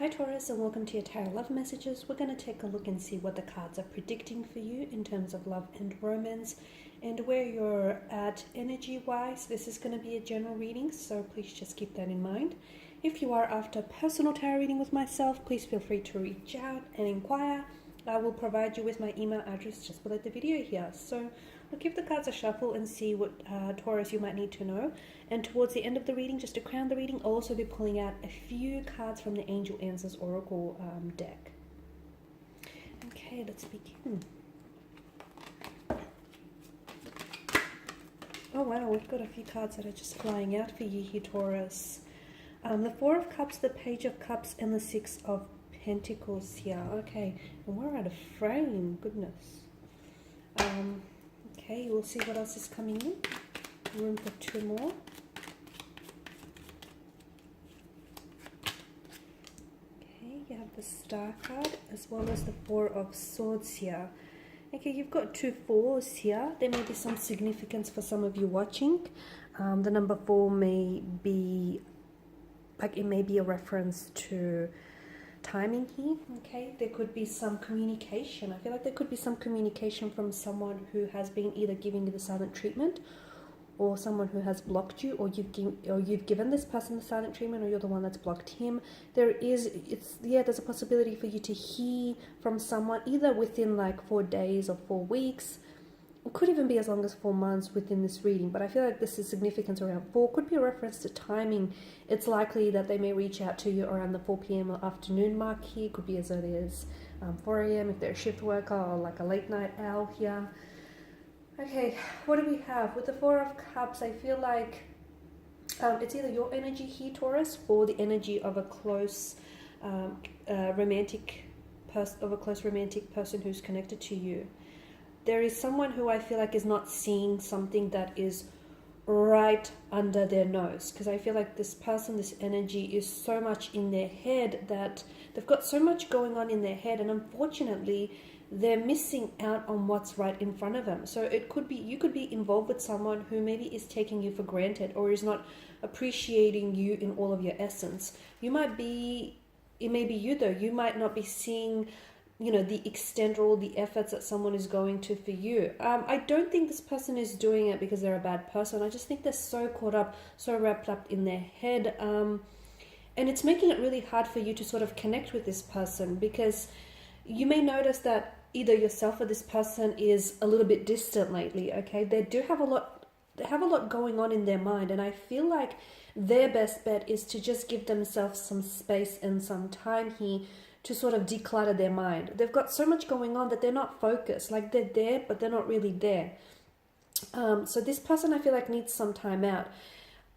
Hi Taurus, and welcome to your tarot love messages. We're going to take a look and see what the cards are predicting for you in terms of love and romance and where you're at energy wise. This is going to be a general reading, so please just keep that in mind. If you are after personal tarot reading with myself, please feel free to reach out and inquire. I will provide you with my email address just below the video here. So we'll give the cards a shuffle and see what Taurus you might need to know. And towards the end of the reading, just to crown the reading, I'll also be pulling out a few cards from the Angel Answers Oracle deck. Okay, let's begin. Oh wow, we've got a few cards that are just flying out for you here, Taurus. The Four of Cups, the Page of Cups, and the Six of Pentacles here. Okay, and we're out of frame. Goodness. Okay, we'll see what else is coming in. Room for two more. Okay, you have the Star card as well as the Four of Swords here. Okay, you've got two fours here. There may be some significance for some of you watching. The number 4 may be, like, it may be a reference to timing here. Okay, there could be some communication. I feel like there could be some communication from someone who has been either giving you the silent treatment, or someone who has blocked you, or you've given this person the silent treatment, or you're the one that's blocked him. There's a possibility for you to hear from someone either within like 4 days or 4 weeks. It could even be as long as 4 months within this reading, but I feel like this is significance around 4. Could be a reference to timing. It's likely that they may reach out to you around the 4 p.m. or afternoon mark here. Could be as early as 4 a.m. if they're a shift worker, or like a late night owl here. Okay, what do we have? With the Four of Cups, I feel like it's either your energy here, Taurus, or the energy of a close romantic person who's connected to you. There is someone who I feel like is not seeing something that is right under their nose, because I feel like this person, this energy is so much in their head that they've got so much going on in their head, and unfortunately they're missing out on what's right in front of them. So it could be, you could be involved with someone who maybe is taking you for granted, or is not appreciating you in all of your essence. It may be you though, you might not be seeing, you know, the extent or all the efforts that someone is going to for you. I don't think this person is doing it because they're a bad person. I just think they're so caught up, so wrapped up in their head. And it's making it really hard for you to sort of connect with this person, because you may notice that either yourself or this person is a little bit distant lately. Okay, they have a lot going on in their mind, and I feel like their best bet is to just give themselves some space and some time here to sort of declutter their mind. They've got so much going on that they're not focused. Like, they're there, but they're not really there. So this person, I feel like, needs some time out.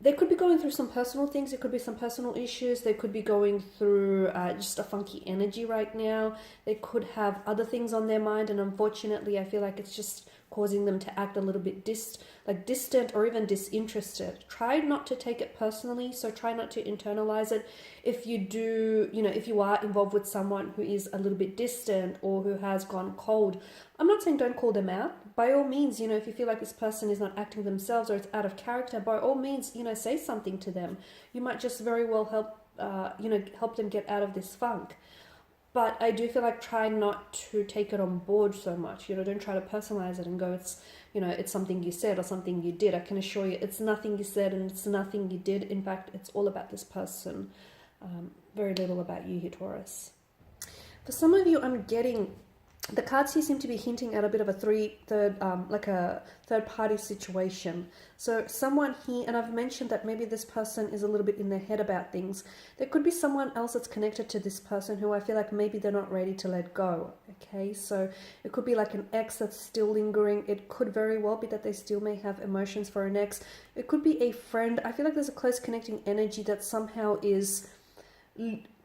They could be going through some personal things. It could be some personal issues. They could be going through just a funky energy right now. They could have other things on their mind, and unfortunately, I feel like it's just causing them to act a little bit distant or even disinterested. Try not to take it personally, so try not to internalize it. If you do, if you are involved with someone who is a little bit distant or who has gone cold, I'm not saying don't call them out. By all means, if you feel like this person is not acting themselves or it's out of character, by all means, say something to them. You might just very well help them get out of this funk. But I do feel like try not to take it on board so much. Don't try to personalize it and go, it's something you said or something you did. I can assure you it's nothing you said and it's nothing you did. In fact, it's all about this person. Very little about you here, Taurus. For some of you, I'm getting, the cards here seem to be hinting at a bit of a third party situation. So someone here, and I've mentioned that maybe this person is a little bit in their head about things. There could be someone else that's connected to this person who I feel like maybe they're not ready to let go. Okay, so it could be like an ex that's still lingering. It could very well be that they still may have emotions for an ex. It could be a friend. I feel like there's a close connecting energy that somehow is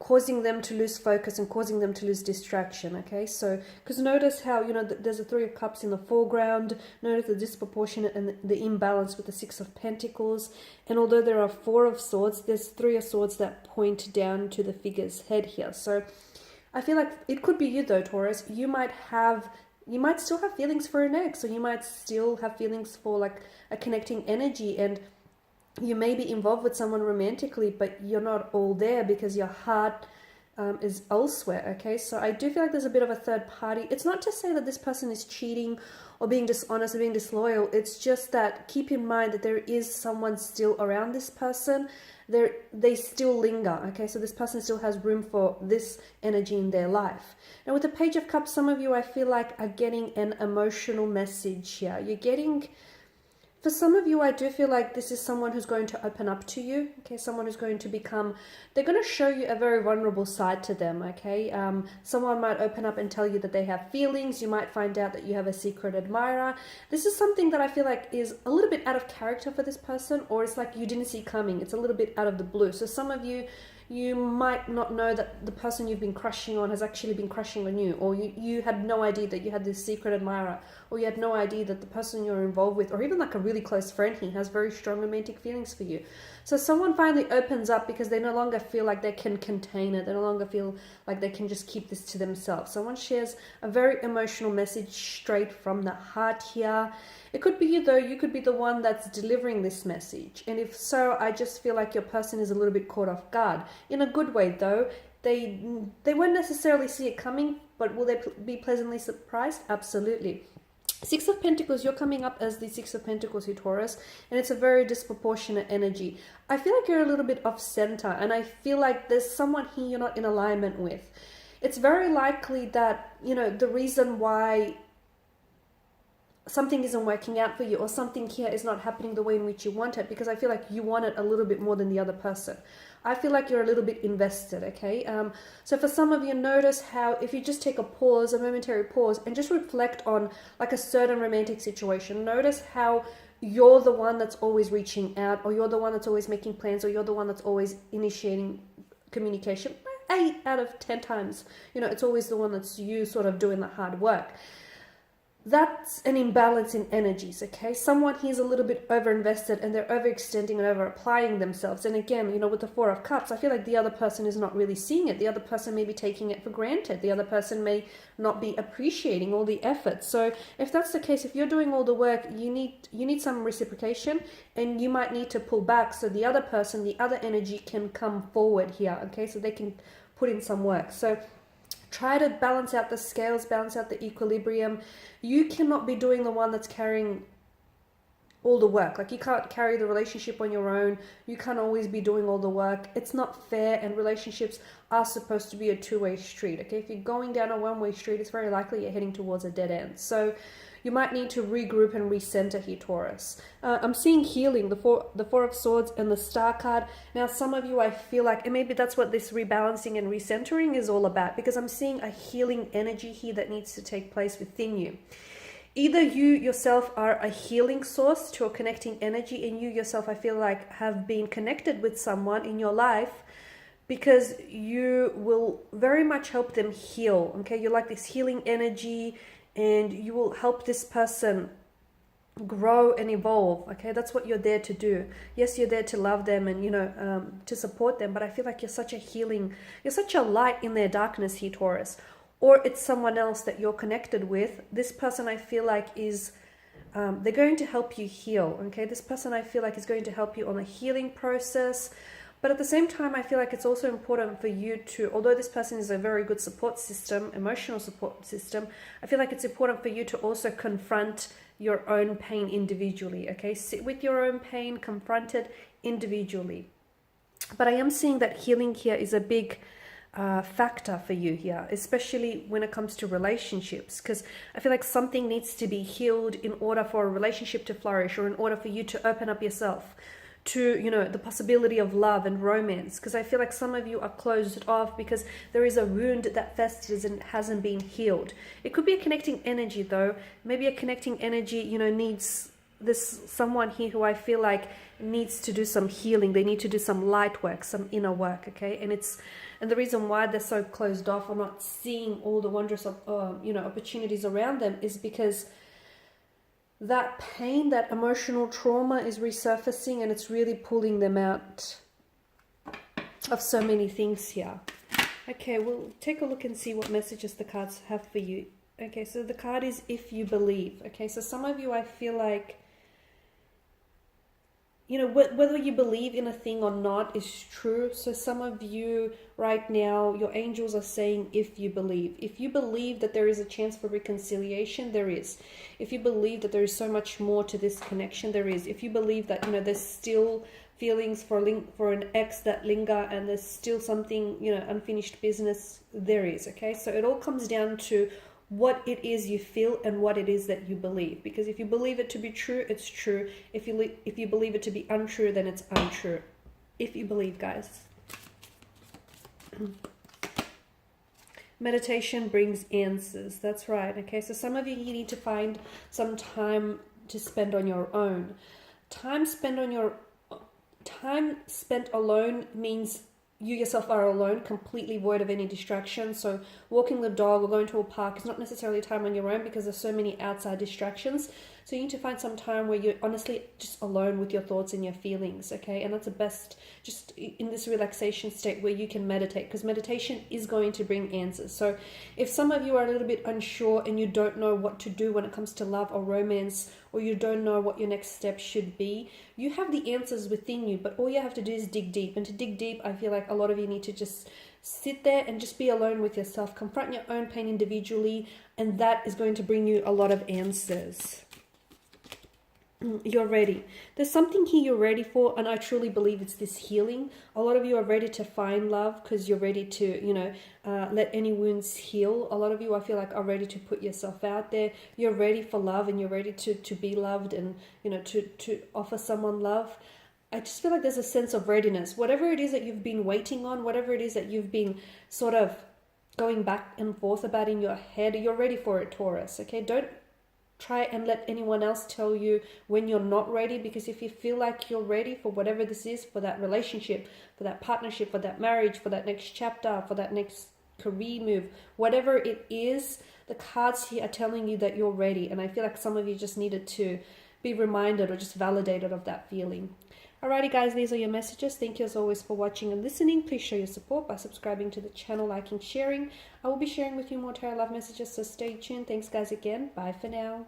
causing them to lose focus and causing them to lose distraction. Okay, so because notice how there's a 3 of Cups in the foreground. Notice the disproportionate and the imbalance with the 6 of Pentacles, and although there are 4 of Swords, there's 3 of Swords that point down to the figure's head here. So I feel like it could be you though, Taurus. You might still have feelings for an ex, or you might still have feelings for like a connecting energy, and you may be involved with someone romantically, but you're not all there because your heart is elsewhere, okay? So I do feel like there's a bit of a third party. It's not to say that this person is cheating or being dishonest or being disloyal. It's just that keep in mind that there is someone still around this person. They still linger, okay? So this person still has room for this energy in their life. Now with the Page of Cups, some of you I feel like are getting an emotional message here. You're getting... For some of you, I do feel like this is someone who's going to open up to you, okay? Someone who's going to become, they're going to show you a very vulnerable side to them, okay? Someone might open up and tell you that they have feelings. You might find out that you have a secret admirer. This is something that I feel like is a little bit out of character for this person, or it's like you didn't see coming. It's a little bit out of the blue. So some of you, you might not know that the person you've been crushing on has actually been crushing on you, or you had no idea that you had this secret admirer, or you had no idea that the person you're involved with, or even like a really close friend, he has very strong romantic feelings for you. So someone finally opens up because they no longer feel like they can contain it. They no longer feel like they can just keep this to themselves. Someone shares a very emotional message straight from the heart here. It could be you though. You could be the one that's delivering this message. And if so, I just feel like your person is a little bit caught off guard. In a good way though. They won't necessarily see it coming, but will they be pleasantly surprised? Absolutely. Six of Pentacles, you're coming up as the Six of Pentacles here, Taurus, and it's a very disproportionate energy. I feel like you're a little bit off center, and I feel like there's someone here you're not in alignment with. It's very likely that, you know, the reason why something isn't working out for you, or something here is not happening the way in which you want it, because I feel like you want it a little bit more than the other person. I feel like you're a little bit invested, okay? So for some of you, notice how if you just take a pause, a momentary pause, and just reflect on like a certain romantic situation, notice how you're the one that's always reaching out, or you're the one that's always making plans, or you're the one that's always initiating communication. 8 out of 10 times, you know, it's always the one that's you sort of doing the hard work. That's an imbalance in energies, okay? Someone here's a little bit overinvested and they're overextending and over-applying themselves. And again, you know, with the Four of Cups, I feel like the other person is not really seeing it. The other person may be taking it for granted. The other person may not be appreciating all the effort. So if that's the case, if you're doing all the work, you need some reciprocation, and you might need to pull back so the other person, the other energy can come forward here, okay? So they can put in some work. So try to balance out the scales, balance out the equilibrium. You cannot be doing the one that's carrying all the work. Like you can't carry the relationship on your own. You can't always be doing all the work. It's not fair, and relationships are supposed to be a two-way street. Okay, if you're going down a one-way street, it's very likely you're heading towards a dead end. So you might need to regroup and recenter here, Taurus. I'm seeing healing, the Four of Swords and the Star card. Now, some of you, I feel like, and maybe that's what this rebalancing and recentering is all about, because I'm seeing a healing energy here that needs to take place within you. Either you yourself are a healing source to a connecting energy, and you yourself, I feel like, have been connected with someone in your life because you will very much help them heal, okay? You're like this healing energy, and you will help this person grow and evolve, okay? That's what you're there to do. Yes, you're there to love them and, you know, to support them, but I feel like you're such a healing, you're such a light in their darkness here, Taurus. Or it's someone else that you're connected with. This person, I feel like, is, they're going to help you heal, okay? This person, I feel like, is going to help you on a healing process. But at the same time, I feel like it's also important for you to, although this person is a very good support system, emotional support system, I feel like it's important for you to also confront your own pain individually, okay? Sit with your own pain, confront it individually. But I am seeing that healing here is a big factor for you here, especially when it comes to relationships, because I feel like something needs to be healed in order for a relationship to flourish, or in order for you to open up yourself to, you know, the possibility of love and romance. Because I feel like some of you are closed off because there is a wound that festers and hasn't been healed. It could be a connecting energy though. Maybe a connecting energy, you know, needs this someone here who I feel like needs to do some healing. They need to do some light work, some inner work, okay? And the reason why they're so closed off or not seeing all the wondrous you know, opportunities around them is because that pain, that emotional trauma is resurfacing, and it's really pulling them out of so many things here. Okay, we'll take a look and see what messages the cards have for you. Okay, so the card is If You Believe. Okay, so some of you, I feel like you know, whether you believe in a thing or not is true. So some of you right now, your angels are saying, if you believe that there is a chance for reconciliation, there is. If you believe that there is so much more to this connection, there is. If you believe that, you know, there's still feelings for an ex that linger, and there's still something, you know, unfinished business, there is. Okay, so it all comes down to what it is you feel and what it is that you believe. Because if you believe it to be true, it's true. If you believe it to be untrue, then it's untrue. If you believe, guys. Meditation brings answers. That's right. Okay, so some of you need to find some time to spend on your own. Time spent alone means you yourself are alone, completely void of any distractions. So walking the dog or going to a park is not necessarily time on your own, because there's so many outside distractions. So you need to find some time where you're honestly just alone with your thoughts and your feelings, okay? And that's the best, just in this relaxation state where you can meditate, because meditation is going to bring answers. So if some of you are a little bit unsure and you don't know what to do when it comes to love or romance, or you don't know what your next step should be, you have the answers within you, but all you have to do is dig deep. And to dig deep, I feel like a lot of you need to just sit there and just be alone with yourself, confront your own pain individually, and that is going to bring you a lot of answers. You're ready. There's something here you're ready for, and I truly believe it's this healing. A lot of you are ready to find love because you're ready to, you know, let any wounds heal. A lot of you, I feel like, are ready to put yourself out there. You're ready for love, and you're ready to be loved, and, you know, to offer someone love. I just feel like there's a sense of readiness. Whatever it is that you've been waiting on, whatever it is that you've been sort of going back and forth about in your head, you're ready for it, Taurus. Okay, don't try and let anyone else tell you when you're not ready, because if you feel like you're ready for whatever this is, for that relationship, for that partnership, for that marriage, for that next chapter, for that next career move, whatever it is, the cards here are telling you that you're ready. And I feel like some of you just needed to be reminded or just validated of that feeling. Alrighty guys, these are your messages. Thank you as always for watching and listening. Please show your support by subscribing to the channel, liking, sharing. I will be sharing with you more tarot love messages, so stay tuned. Thanks guys again. Bye for now.